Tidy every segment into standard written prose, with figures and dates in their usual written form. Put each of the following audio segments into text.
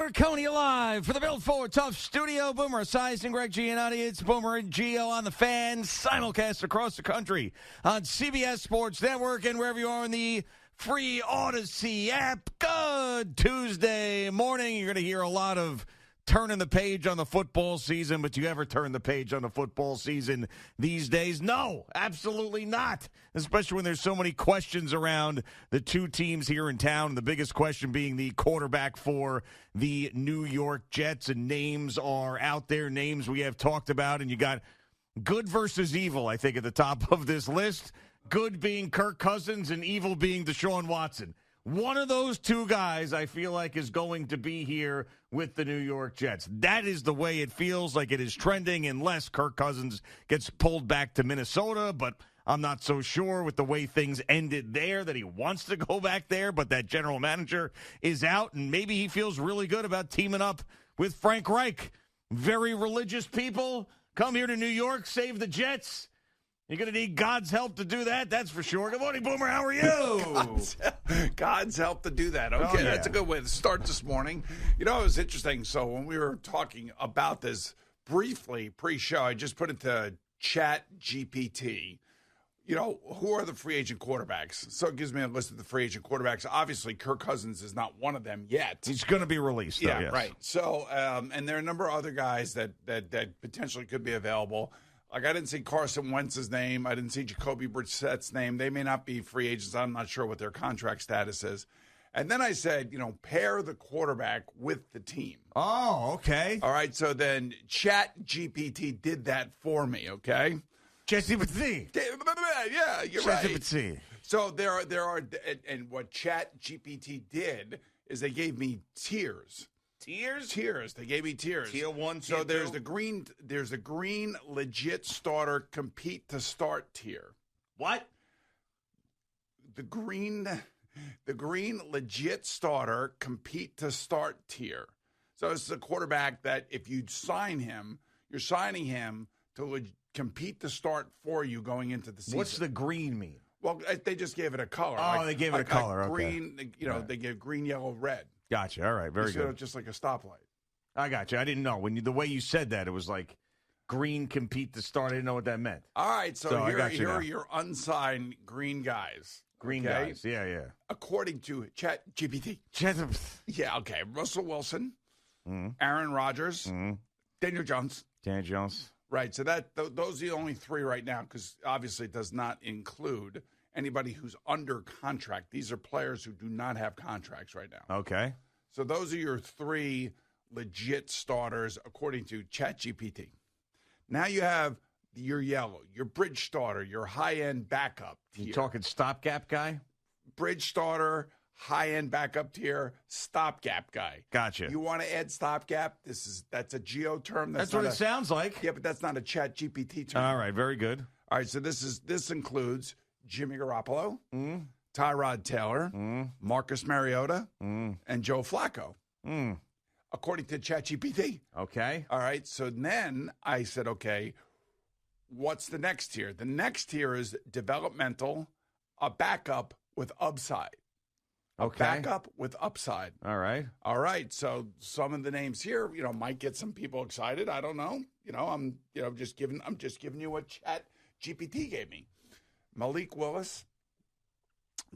We're coming to you live for the Built Forward Tough Studio. Boomer Esiason and Greg Giannotti. It's Boomer and Gio on the Fan. Simulcast across the country on CBS Sports Network and wherever you are in the free Odyssey app. Good Tuesday morning. You're going to hear a lot of turning the page on the football season, but do you ever turn the page on the football season these days? No, absolutely not, especially when there's so many questions around the two teams here in town, and the biggest question being the quarterback for the New York Jets, and names are out there, names we have talked about, and you got good versus evil, I think, at the top of this list. Good being Kirk Cousins and evil being Deshaun Watson. One of those two guys, I feel like, is going to be here with the New York Jets. That is the way it feels like it is trending, unless Kirk Cousins gets pulled back to Minnesota. But I'm not so sure with the way things ended there that he wants to go back there. But that general manager is out, and maybe he feels really good about teaming up with Frank Reich. Very religious people come here to New York, save the Jets. You're going to need God's help to do that, that's for sure. Good morning, Boomer. How are you? God's help to do that. Okay, That's a good way to start this morning. You know, it was interesting. So when we were talking about this briefly pre-show, I just put it to ChatGPT. You know, who are the free agent quarterbacks? So it gives me a list of the free agent quarterbacks. Obviously, Kirk Cousins is not one of them yet. He's going to be released, though, yes. Right. So, and there are a number of other guys that potentially could be available. Like, I didn't see Carson Wentz's name. I didn't see Jacoby Brissett's name. They may not be free agents. I'm not sure what their contract status is. And then I said, you know, pair the quarterback with the team. Oh, okay. All right. So then ChatGPT did that for me, okay? ChatGPT. Yeah, you're right. ChatGPT. So there are, and what ChatGPT did is they gave me tiers. Tiers. They gave me tiers. Tier 1, tier 2. So there's the green legit starter compete to start tier. What? The green legit starter compete to start tier. So this is a quarterback that if you sign him, you're signing him to compete to start for you going into the season. What's the green mean? Well, they just gave it a color. Oh, they gave it a color. Okay. Green, right. They gave green, yellow, red. Gotcha. All right. Very good. Just like a stoplight. I got you. I didn't know. The way you said that, it was like green compete to start. I didn't know what that meant. All right. So here are your unsigned green guys. Green guys. Yeah. According to ChatGPT. Yeah, okay. Russell Wilson, Aaron Rodgers, Daniel Jones. Right. So those are the only three right now, because obviously it does not include anybody who's under contract. These are players who do not have contracts right now. Okay. So those are your three legit starters, according to ChatGPT. Now you have your yellow, your bridge starter, your high-end backup tier. You talking stopgap guy? Bridge starter, high-end backup tier, stopgap guy. Gotcha. You want to add stopgap? That's a geo term. That's what it sounds like. Yeah, but that's not a ChatGPT term. All right, very good. All right, so this includes Jimmy Garoppolo, Tyrod Taylor, Marcus Mariota, and Joe Flacco, according to ChatGPT. Okay. All right, so then I said, okay, what's the next tier? The next tier is developmental, a backup with upside. Okay. Backup with upside. All right. So some of the names here, might get some people excited. I don't know. I'm just giving you what ChatGPT gave me. Malik Willis,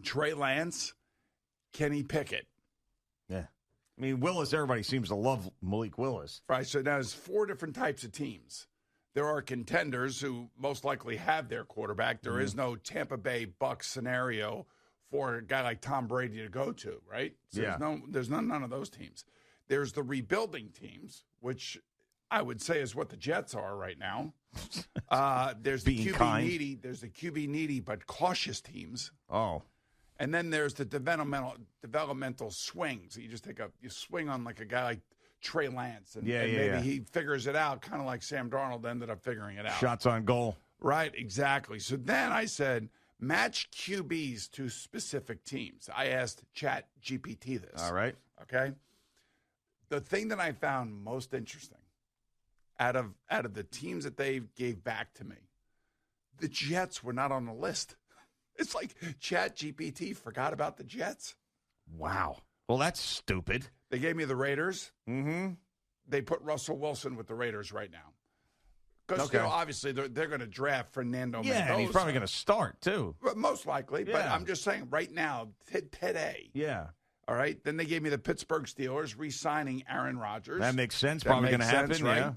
Trey Lance, Kenny Pickett. Yeah. I mean, Willis, everybody seems to love Malik Willis. Right, so now there's four different types of teams. There are contenders who most likely have their quarterback. There is no Tampa Bay Bucs scenario for a guy like Tom Brady to go to, right? So there's none of those teams. There's the rebuilding teams, which I would say is what the Jets are right now. There's the QB needy. There's the QB needy but cautious teams. Oh, and then there's the developmental swings. You just you swing on like a guy like Trey Lance, and maybe he figures it out, kind of like Sam Darnold ended up figuring it out. Shots on goal. Right, exactly. So then I said, match QBs to specific teams. I asked ChatGPT this. All right. Okay. The thing that I found most interesting out of the teams that they gave back to me, the Jets were not on the list. It's like ChatGPT forgot about the Jets. Wow. Well, that's stupid. They gave me the Raiders. Mm-hmm. They put Russell Wilson with the Raiders right now. Because obviously they're going to draft Fernando Mendoza. Yeah, and he's probably going to start, too. Most likely. Yeah. But I'm just saying right now, today. Yeah. All right. Then they gave me the Pittsburgh Steelers re-signing Aaron Rodgers. That makes sense. Probably going to happen, right? Yeah.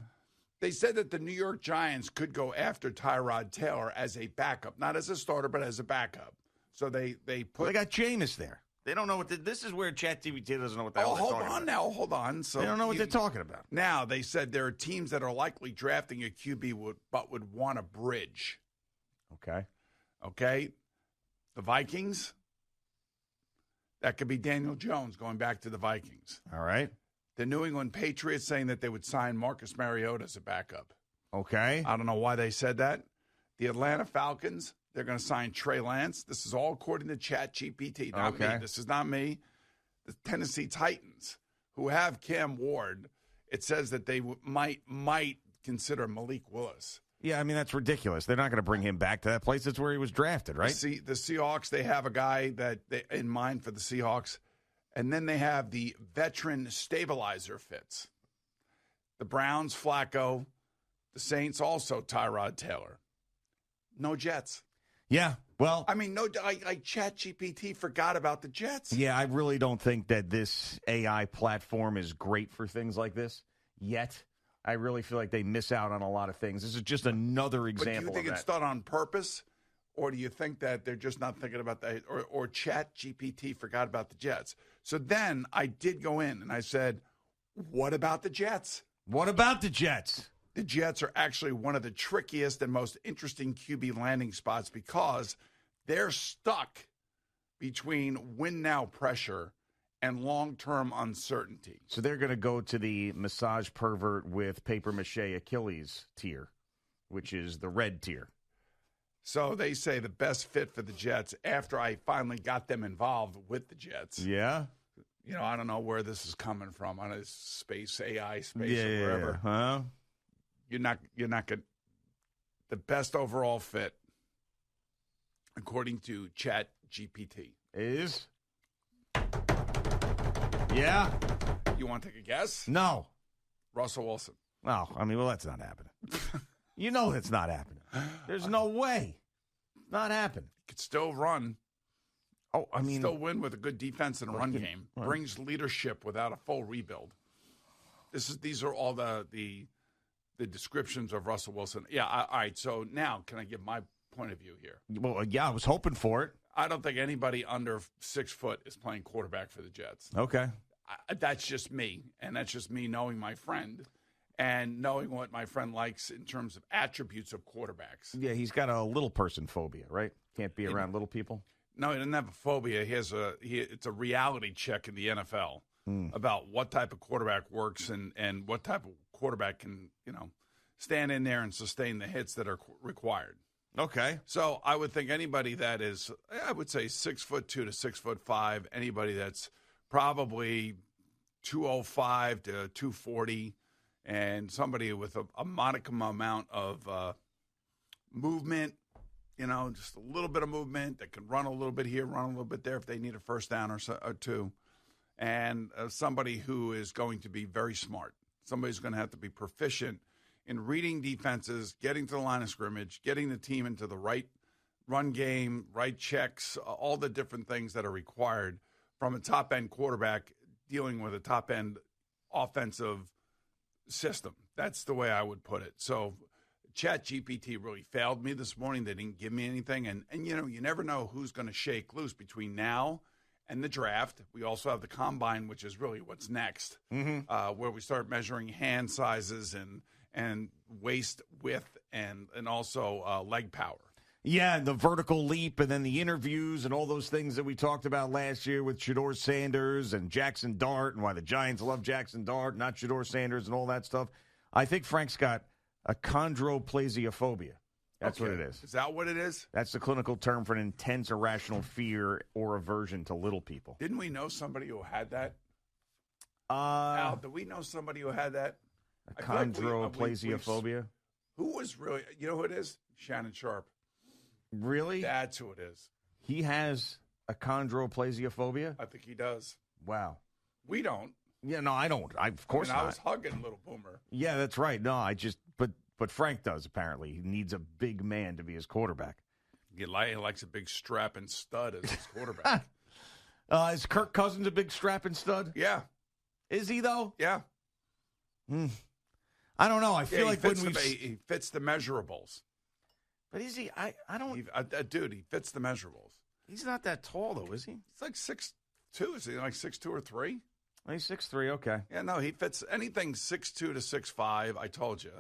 They said that the New York Giants could go after Tyrod Taylor as a backup. Not as a starter, but as a backup. So they put... Well, they got Jameis there. They don't know what this is where ChatGPT doesn't know what the hell they're talking about. Hold on. So they don't know what they're talking about. Now, they said there are teams that are likely drafting a QB but would want a bridge. Okay? The Vikings, that could be Daniel Jones going back to the Vikings. All right. The New England Patriots saying that they would sign Marcus Mariota as a backup. Okay. I don't know why they said that. The Atlanta Falcons, they're going to sign Trey Lance. This is all according to ChatGPT, not me. This is not me. The Tennessee Titans, who have Cam Ward, it says that they might consider Malik Willis. Yeah, I mean, that's ridiculous. They're not going to bring him back to that place. That's where he was drafted, right? The Seahawks, they have a guy that in mind for the Seahawks. And then they have the veteran stabilizer fits. The Browns, Flacco. The Saints, also Tyrod Taylor. No Jets. Yeah, well. I mean, ChatGPT forgot about the Jets. Yeah, I really don't think that this AI platform is great for things like this yet. I really feel like they miss out on a lot of things. This is just another example of that. But do you think it's done on purpose? Or do you think that they're just not thinking about that? Or ChatGPT forgot about the Jets? So then I did go in and I said, what about the Jets? What about the Jets? The Jets are actually one of the trickiest and most interesting QB landing spots because they're stuck between win-now pressure and long-term uncertainty. So they're going to go to the massage pervert with papier-mâché Achilles tier, which is the red tier. So they say the best fit for the Jets after I finally got them involved with the Jets. Yeah? You know, I don't know where this is coming from on a AI space or wherever. Huh? You're not good. The best overall fit, according to ChatGPT, is? Yeah? You want to take a guess? No. Russell Wilson. Oh, I mean, well, that's not happening. You know that's not happening. There's no way. It's not happening. Could still run. Oh, I mean, still win with a good defense and a run game. Brings leadership without a full rebuild. These are all the descriptions of Russell Wilson. Yeah, all right. So now, can I give my point of view here? Well, yeah, I was hoping for it. I don't think anybody under 6 foot is playing quarterback for the Jets. Okay. That's just me, and that's just me knowing my friend and knowing what my friend likes in terms of attributes of quarterbacks. Yeah, he's got a little person phobia, right? Can't be around little people. No, he doesn't have a phobia. It's a reality check in the NFL about what type of quarterback works and what type of quarterback can, stand in there and sustain the hits that are required. Okay. So I would think anybody that is, I would say 6'2" to 6'5", anybody that's probably 205 to 240, and somebody with a modicum amount of movement, just a little bit of movement that can run a little bit here, run a little bit there if they need a first down or two, and somebody who is going to be very smart. Somebody's going to have to be proficient in reading defenses, getting to the line of scrimmage, getting the team into the right run game, right checks, all the different things that are required from a top-end quarterback dealing with a top-end offensive system. That's the way I would put it. So ChatGPT really failed me this morning. They didn't give me anything. And you never know who's going to shake loose between now and the draft. We also have the combine, which is really what's next, where we start measuring hand sizes and waist width and also leg power. Yeah, the vertical leap and then the interviews and all those things that we talked about last year with Shedeur Sanders and Jackson Dart and why the Giants love Jackson Dart, not Shedeur Sanders and all that stuff. I think Frank's got achondroplasiophobia. That's what it is. Is that what it is? That's the clinical term for an intense irrational fear or aversion to little people. Didn't we know somebody who had that? Al, do we know somebody who had that? Achondroplasiophobia? Who was really, you know who it is? Shannon Sharp. Really? That's who it is. He has achondroplasiophobia? I think he does. Wow. We don't. Yeah, no, I don't. Of course I not. I was hugging little Boomer. Yeah, that's right. No, but Frank does, apparently. He needs a big man to be his quarterback. He likes a big strapping stud as his quarterback. Is Kirk Cousins a big strapping stud? Yeah. Is he, though? Yeah. I don't know. I feel like when he fits the measurables. But is he? I don't. Dude, he fits the measurables. He's not that tall, though, is he? He's like 6'2". Is he like 6'2" or 3"? He's 6'3", okay. Yeah, no, he fits anything 6'2" to 6'5", I told you.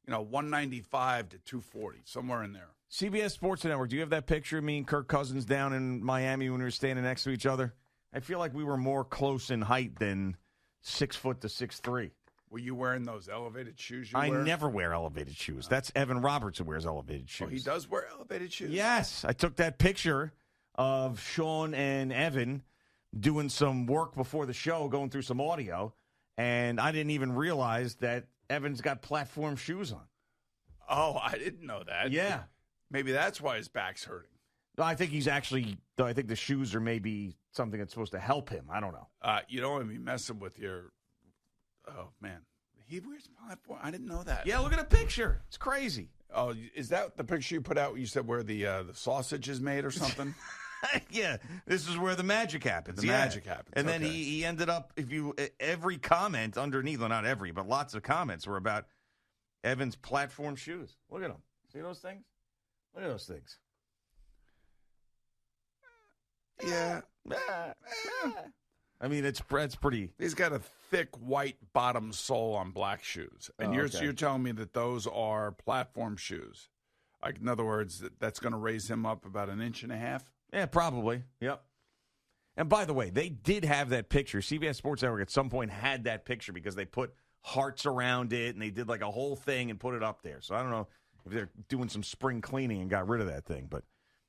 195 to 240, somewhere in there. CBS Sports Network, do you have that picture of me and Kirk Cousins down in Miami when we were standing next to each other? I feel like we were more close in height than 6 foot to 6'3". Were you wearing those elevated shoes I never wear elevated shoes. That's Evan Roberts who wears elevated shoes. Oh, he does wear elevated shoes? Yes. I took that picture of Sean and Evan doing some work before the show, going through some audio, and I didn't even realize that Evan's got platform shoes on. Oh, I didn't know that. Yeah. Maybe that's why his back's hurting. I think I think the shoes are maybe something that's supposed to help him. I don't know. You don't want to be messing with your... Oh, man. He wears platform. I didn't know that. Yeah, look at the picture. It's crazy. Oh, is that the picture you put out? You said where the sausage is made or something? Yeah, this is where the magic happens. The magic happens. And then he ended up, every comment underneath, well, not every, but lots of comments were about Evan's platform shoes. Look at them. See those things? Look at those things. Yeah. I mean, it's pretty. He's got a thick white bottom sole on black shoes. And you're telling me that those are platform shoes. Like, in other words, that's going to raise him up about 1.5 inches? Yeah, probably. Yep. And by the way, they did have that picture. CBS Sports Network at some point had that picture because they put hearts around it and they did like a whole thing and put it up there. So I don't know if they're doing some spring cleaning and got rid of that thing, but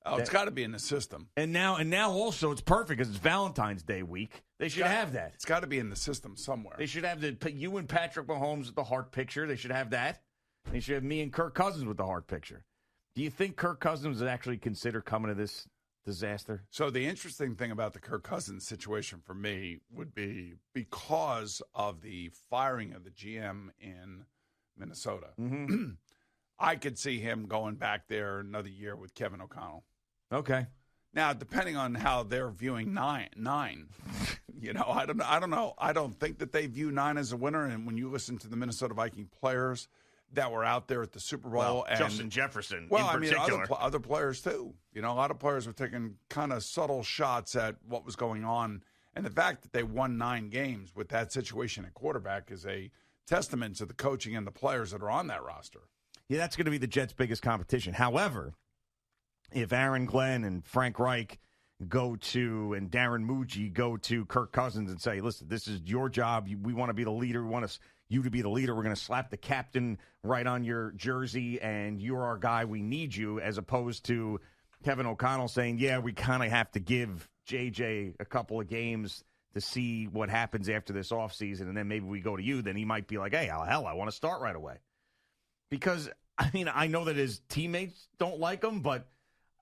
it's got to be in the system. And now also it's perfect because it's Valentine's Day week. They should have that. It's got to be in the system somewhere. They should have you and Patrick Mahomes with the heart picture. They should have that. They should have me and Kirk Cousins with the heart picture. Do you think Kirk Cousins would actually consider coming to this disaster? So the interesting thing about the Kirk Cousins situation for me would be because of the firing of the GM in Minnesota. Mm-hmm. I could see him going back there another year with Kevin O'Connell. Okay. Now, depending on how they're viewing nine, I don't know. I don't think that they view 9 as a winner. And when you listen to the Minnesota Viking players that were out there at the Super Bowl, and Justin Jefferson, in particular, other players too. A lot of players were taking kind of subtle shots at what was going on, and the fact that they won 9 games with that situation at quarterback is a testament to the coaching and the players that are on that roster. Yeah, that's going to be the Jets' biggest competition. However, if Aaron Glenn and Frank Reich and Darren Muji go to Kirk Cousins and say, listen, this is your job. We want to be the leader. We want you to be the leader. We're going to slap the captain right on your jersey, and you're our guy. We need you, as opposed to Kevin O'Connell saying, yeah, we kind of have to give JJ a couple of games to see what happens after this offseason, and then maybe we go to you. Then he might be like, hey, hell, I want to start right away. Because, I know that his teammates don't like him, but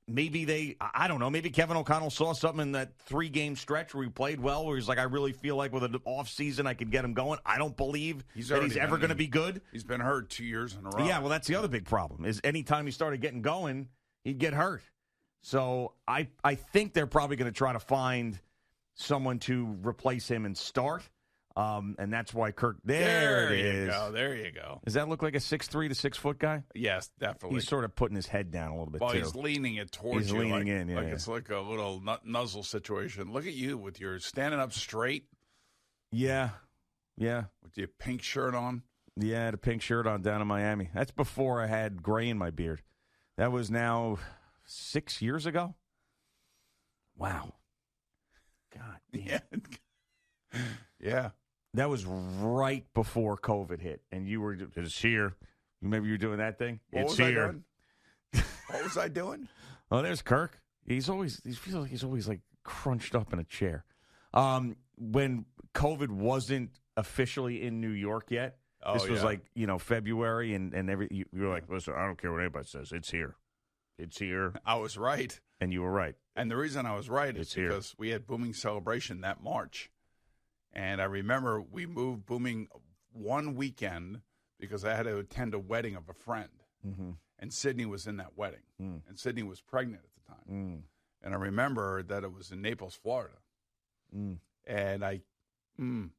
maybe I don't know, maybe Kevin O'Connell saw something in that 3-game stretch where he played well, where he's like, I really feel like with an offseason I could get him going. I don't believe he's ever going to be good. He's been hurt 2 years in a row. Yeah, well, that's the other big problem, is anytime he started getting going, he'd get hurt. So I think they're probably going to try to find someone to replace him and start. And that's why Kirk. There it is. There you go. Does that look like a 6'3" to 6 foot guy? Yes, definitely. He's sort of putting his head down a little bit, too. He's leaning it towards you. He's leaning in, yeah. It's like a little nuzzle situation. Look at you with your standing up straight. Yeah. With your pink shirt on. Yeah, I had a pink shirt on down in Miami. That's before I had gray in my beard. That was now 6 years ago. Wow. God damn. Yeah. That was right before COVID hit, and it's here. Maybe you were doing that thing. It's here. What was I doing? Oh, there's Kirk. He feels like he's always like crunched up in a chair. When COVID wasn't officially in New York yet, this was like February, and you were like, listen, I don't care what anybody says. It's here. It's here. I was right, and you were right. And the reason I was right is because we had booming celebration that March. And I remember we moved Booming one weekend because I had to attend a wedding of a friend. Mm-hmm. And Sydney was in that wedding. Mm. And Sydney was pregnant at the time. Mm. And I remember that it was in Naples, Florida. Mm. And I'm doing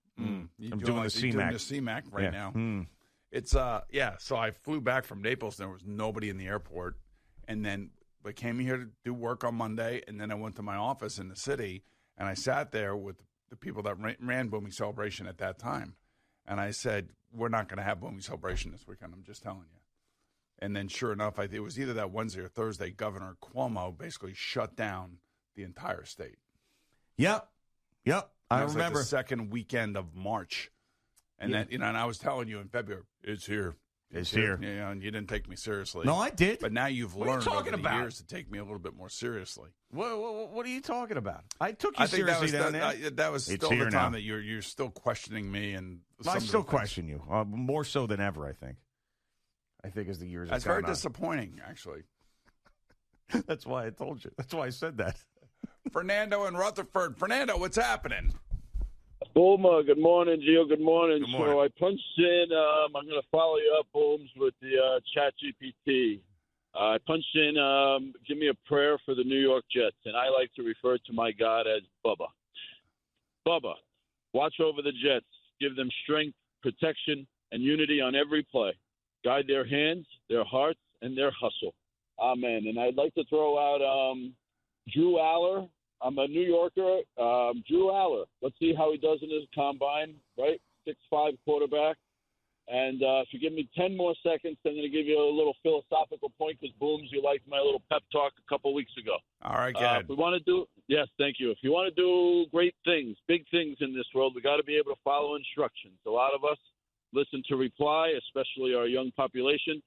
the CMAC right now. Mm. It's so I flew back from Naples. And there was nobody in the airport. And then I came here to do work on Monday. And then I went to my office in the city. And I sat there with the people that ran Booming Celebration at that time. And I said, we're not going to have Booming Celebration this weekend. I'm just telling you. And then sure enough, it was either that Wednesday or Thursday, Governor Cuomo basically shut down the entire state. Yep. I remember. Like the second weekend of March. And then, and I was telling you in February, it's here. It's here. Yeah, and you didn't take me seriously. No, I did. But now you've What are you learned talking over the about? years to take me a little bit more seriously. What are you talking about? I took you I think seriously that was, down there. that was It's still the here time now. that you're still questioning me. And I still question you, more so than ever, I think. I think as the years have That's gone very on. disappointing, actually. That's why I told you. That's why I said that. Fernando in Rutherford. Fernando, what's happening? Boomer, good morning, Gio. Good morning. Good morning. So I punched in. I'm going to follow you up, Booms, with the ChatGPT. I punched in. Give me a prayer for the New York Jets, and I like to refer to my God as Bubba. Bubba, watch over the Jets. Give them strength, protection, and unity on every play. Guide their hands, their hearts, and their hustle. Amen. And I'd like to throw out Drew Aller. I'm a New Yorker. Drew Aller. Let's see how he does in his combine, right? 6'5" quarterback. And if you give me 10 more seconds, I'm going to give you a little philosophical point because, Booms, you liked my little pep talk a couple weeks ago. All right, good. If we want to do – yes, thank you. If you want to do great things, big things in this world, we got to be able to follow instructions. A lot of us listen to reply, especially our young population.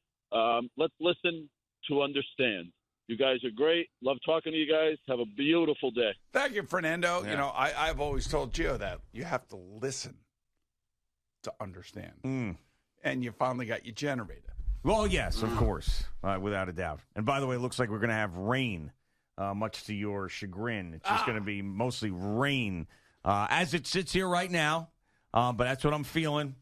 Let's listen to understand. You guys are great. Love talking to you guys. Have a beautiful day. Thank you, Fernando. Yeah. You know, I've always told Gio that you have to listen to understand. Mm. And you finally got your generator. Well, yes, of course, without a doubt. And by the way, it looks like we're going to have rain, much to your chagrin. It's just going to be mostly rain as it sits here right now. But that's what I'm feeling.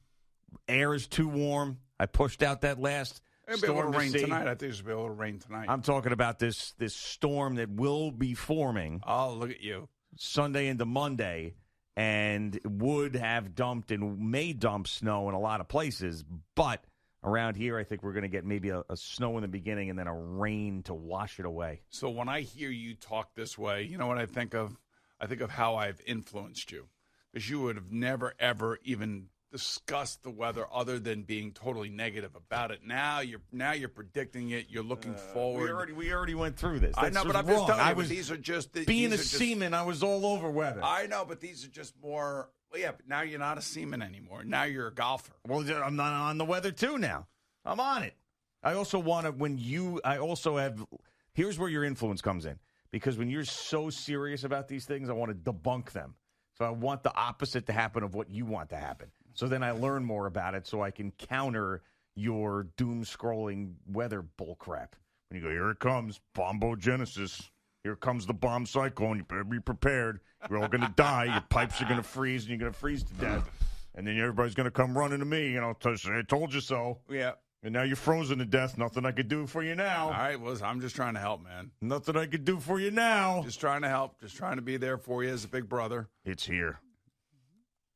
Air is too warm. I pushed out that last It'll be a little storm to rain see. tonight. I think there's going to be a little rain tonight. I'm talking about this storm that will be forming Oh, look at you. Sunday into Monday, and would have dumped and may dump snow in a lot of places. But around here, I think we're going to get maybe a snow in the beginning and then a rain to wash it away. So when I hear you talk this way, you know what I think of? I think of how I've influenced you. Because you would have never, ever even discussed the weather other than being totally negative about it. Now you're predicting it. You're looking forward. We already went through this. I know, but I'm just telling you. But these are just being a seaman. I was all over weather. I know, but these are just more. Well, yeah, but now you're not a seaman anymore. Now you're a golfer. Well, I'm not on the weather too now. I'm on it. I also want to. I also have. Here's where your influence comes in, because when you're so serious about these things, I want to debunk them. So I want the opposite to happen of what you want to happen. So then I learn more about it so I can counter your doom-scrolling weather bullcrap. When you go, here it comes, bombogenesis. Here comes the bomb cyclone. You better be prepared. You're all going to die. Your pipes are going to freeze, and you're going to freeze to death. And then everybody's going to come running to me, and I'll say, I told you so. Yeah. And now you're frozen to death. Nothing I could do for you now. All right, well, I'm just trying to help, man. Nothing I could do for you now. Just trying to help. Just trying to be there for you as a big brother. It's here.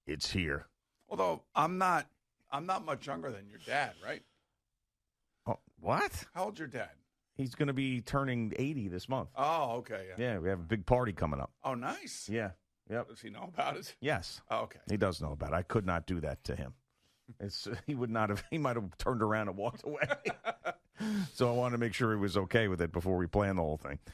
It's here. Although I'm not much younger than your dad, right? Oh, what? How old's your dad? He's going to be turning 80 this month. Oh, okay. Yeah. Yeah, we have a big party coming up. Oh, nice. Yeah. Yep. Does he know about it? Yes. Oh, okay. He does know about it. I could not do that to him. He would not have. He might have turned around and walked away. So I wanted to make sure he was okay with it before we planned the whole thing.